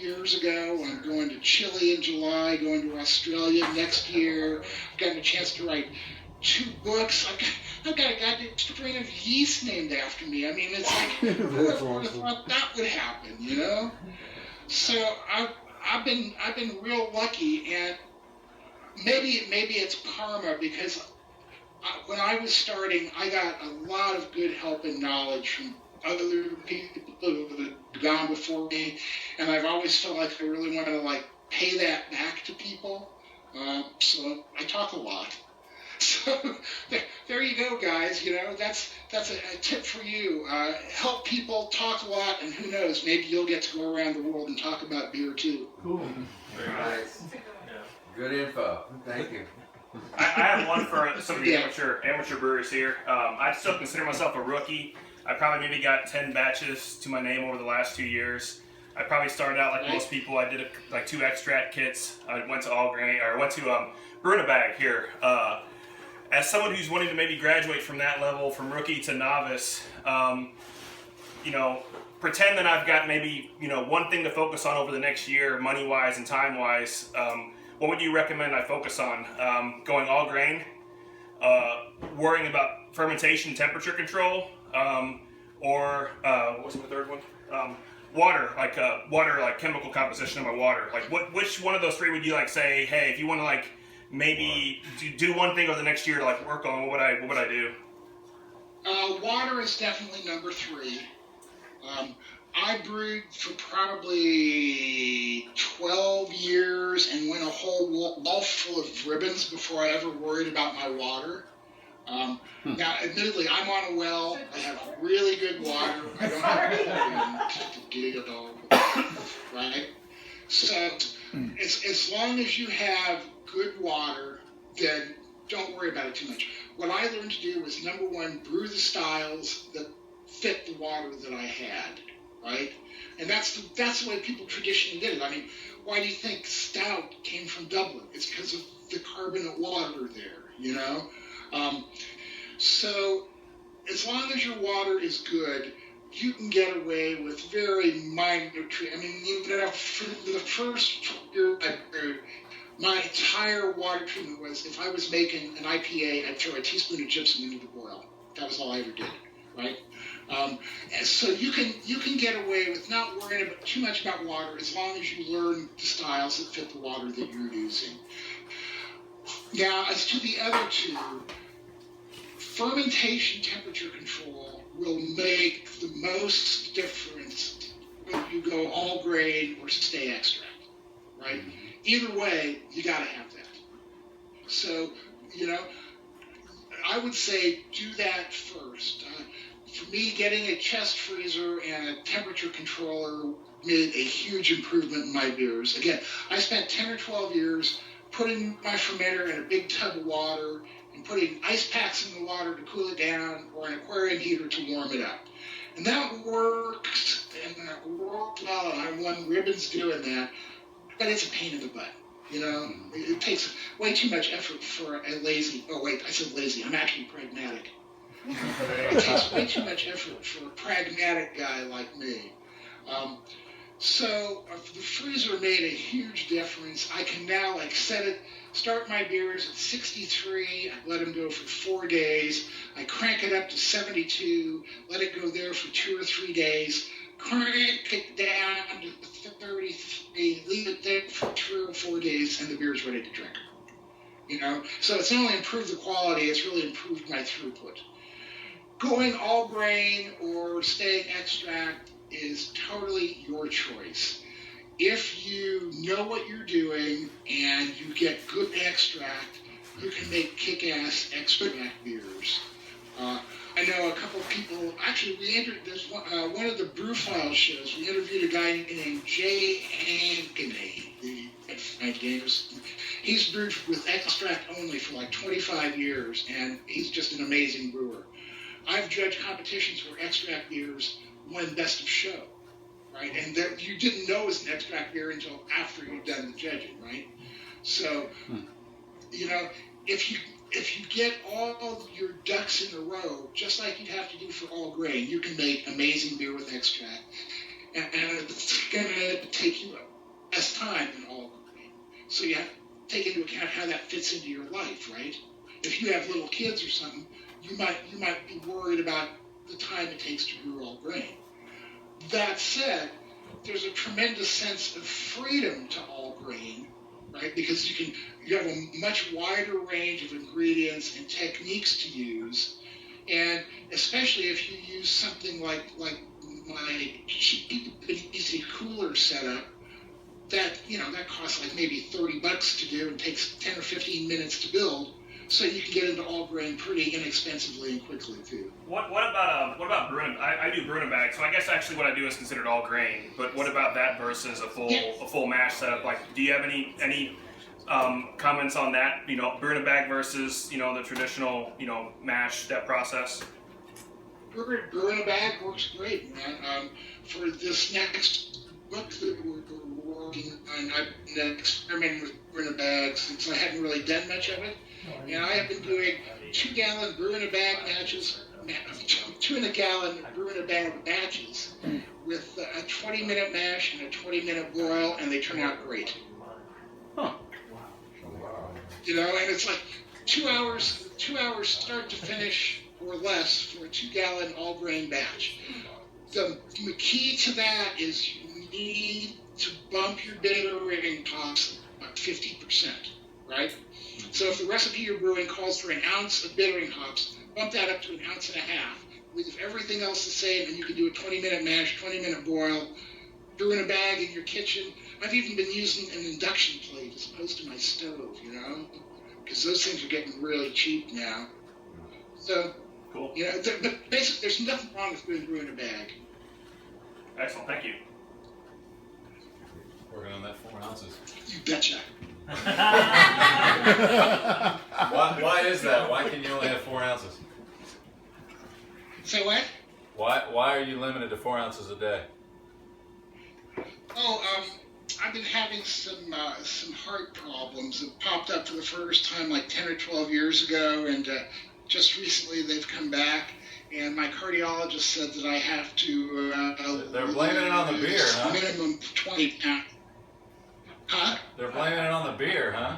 years ago. I'm going to Chile in July, going to Australia next year. I've gotten a chance to write 2 books. I've got a goddamn strain of yeast named after me. I mean, it's like, who would have thought that would happen, you know? So I've been real lucky, and maybe it's karma, because when I was starting, I got a lot of good help and knowledge from other people who have gone before me, and I've always felt like I really want to like pay that back to people. So I talk a lot. So there you go, guys. You know, that's a tip for you. Help people, talk a lot, and who knows, maybe you'll get to go around the world and talk about beer too. Cool. Very nice. Yeah. Good info. Thank you. I have one for some of the amateur brewers here. I still consider myself a rookie. I probably maybe got 10 batches to my name over the last 2 years. I probably started out like most people. I did like 2 extract kits. I went to all grain, or went to brew in a bag here. As someone who's wanting to maybe graduate from that level, from rookie to novice, you know, pretend that I've got maybe, you know, one thing to focus on over the next year, money-wise and time-wise. What would you recommend I focus on? Going all grain, worrying about fermentation temperature control, or what's the third one? Water, like chemical composition of my water. Like which one of those 3 would you like say, hey, if you want to like maybe do one thing over the next year to like work on, what would I do? Water is definitely number 3. I brewed for probably 12 years and went a whole wall full of ribbons before I ever worried about my water. Now, admittedly, I'm on a well. I have really good water. I don't have to get it all, right? So, as long as you have good water, then don't worry about it too much. What I learned to do was, number 1, brew the styles that fit the water that I had, right? And that's the way people traditionally did it. I mean, why do you think stout came from Dublin? It's because of the carbonate water there, you know? So as long as your water is good, you can get away with very minor treatment. I mean, you know, for the first year I brewed, my entire water treatment was, if I was making an IPA, I'd throw a teaspoon of gypsum into the boil. That was all I ever did, right? And so you can get away with not worrying too much about water, as long as you learn the styles that fit the water that you're using. Now, as to the other 2, fermentation temperature control will make the most difference when you go all grain or stay extract, right? Either way, you got to have that. So, you know, I would say do that first. For me, getting a chest freezer and a temperature controller made a huge improvement in my beers. Again, I spent 10 or 12 years putting my fermenter in a big tub of water and putting ice packs in the water to cool it down, or an aquarium heater to warm it up. And that works, and that worked well, and I won ribbons doing that, but it's a pain in the butt. You know, it takes way too much effort for a lazy, I said lazy, I'm actually pragmatic. It takes way too much effort for a pragmatic guy like me. So the freezer made a huge difference. I can now like start my beers at 63, I let them go for 4 days, I crank it up to 72, let it go there for 2 or 3 days, crank it down to 33, leave it there for 2 or 4 days, and the beer's ready to drink. You know, so it's not only improved the quality, it's really improved my throughput. Going all grain or staying extract is totally your choice. If you know what you're doing and you get good extract, you can make kick-ass extract beers. I know a couple of people, actually we entered this one of the Brew File shows, we interviewed a guy named Jay Ankeny, the Frank Games. He's brewed with extract only for like 25 years, and he's just an amazing brewer. I've judged competitions where extract beers win best of show, right? And that you didn't know it was an extract beer until after you'd done the judging, right? So, you know, if you get all your ducks in a row, just like you'd have to do for all grain, you can make amazing beer with extract. And it's going to take you less time than all grain. So you have to take into account how that fits into your life, right? If you have little kids or something, you might be worried about the time it takes to brew all grain. That said, there's a tremendous sense of freedom to all grain, right? Because you have a much wider range of ingredients and techniques to use, and especially if you use something like my cheap and easy cooler setup, that costs like maybe $30 to do and takes 10 or 15 minutes to build. So you can get into all grain pretty inexpensively and quickly too. What about brewing? I do brewing bag, so I guess actually what I do is considered all grain. But what about that versus a full mash setup? Like, do you have any comments on that? Brewing bag versus the traditional mash, that process. Brewing bag works great, man. For this next book that we're working on, I've been experimenting with brewing bags since I hadn't really done much of it. And I have been doing 2-gallon brew-in-a-bag matches, 2-in-a-gallon brew-in-a-bag batches with a 20-minute mash and a 20-minute boil, and they turn out great. Huh. And it's like 2 hours start to finish or less for a 2-gallon all-grain batch. The key to that is you need to bump your bittering hops about 50%, right? So if the recipe you're brewing calls for an ounce of bittering hops, bump that up to an ounce and a half. Leave everything else the same, and you can do a 20-minute mash, 20-minute boil, brew in a bag in your kitchen. I've even been using an induction plate as opposed to my stove, because those things are getting really cheap now. So, cool. But basically, there's nothing wrong with brewing in a bag. Excellent, thank you. Working on that 4 ounces. You betcha. Why is that? Why can you only have 4 ounces? Say what? Why are you limited to 4 ounces a day? I've been having some heart problems that popped up for the first time like 10 or 12 years ago, and just recently they've come back. And my cardiologist said that I have to. They're blaming it on the beer, huh? Minimum 20 pounds. Huh? They're blaming it on the beer, huh?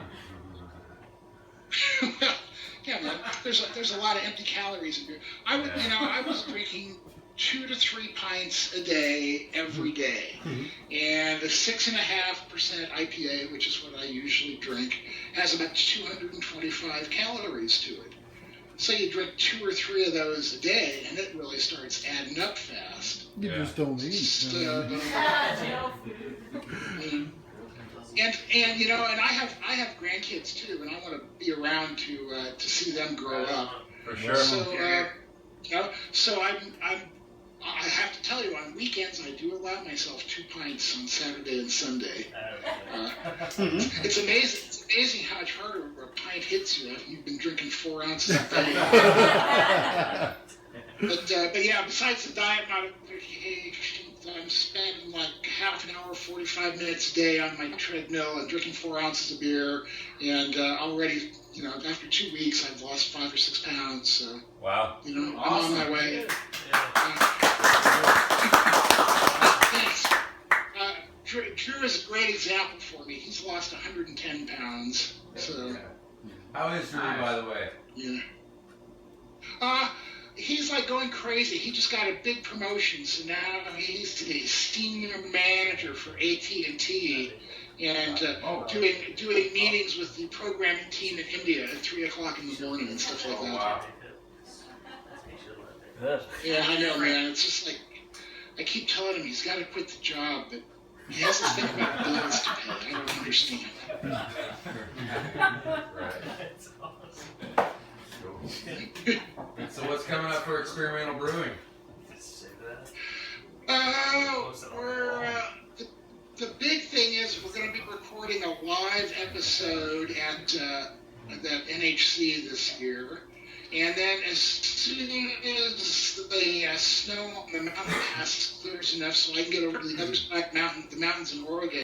Well, yeah, man. There's a lot of empty calories in beer. I was drinking 2 to 3 pints a day every day, and a 6.5% IPA, which is what I usually drink, has about 225 calories to it. So you drink 2 or 3 of those a day, and it really starts adding up fast. You just don't eat. And I have grandkids too, and I want to be around to see them grow up. For sure. So I have to tell you, on weekends I do allow myself 2 pints on Saturday and Sunday. It's amazing. It's amazing how much harder a pint hits you after you've been drinking 4 ounces a day. But yeah, besides the diet modifications, I'm spending like half an hour, 45 minutes a day on my treadmill and drinking 4 ounces of beer. And already, after 2 weeks, I've lost 5 or 6 pounds. So, wow. I'm on my way. Thanks. Drew is a great example for me. He's lost 110 pounds. So. How is Drew, by the way? Yeah. He's like going crazy. He just got a big promotion, so now he's the senior manager for AT&T, and doing meetings with the programming team in India at 3 o'clock in the morning and stuff like that. Wow. Yeah, I know, man. It's just like I keep telling him he's got to quit the job, but he has this thing about bills to pay. I don't understand. Right. So what's coming up for experimental brewing? The big thing is we're going to be recording a live episode at NHC this year, and then as soon as the snow on the mountain passes clears enough so I can get over to the other side of the mountains in Oregon,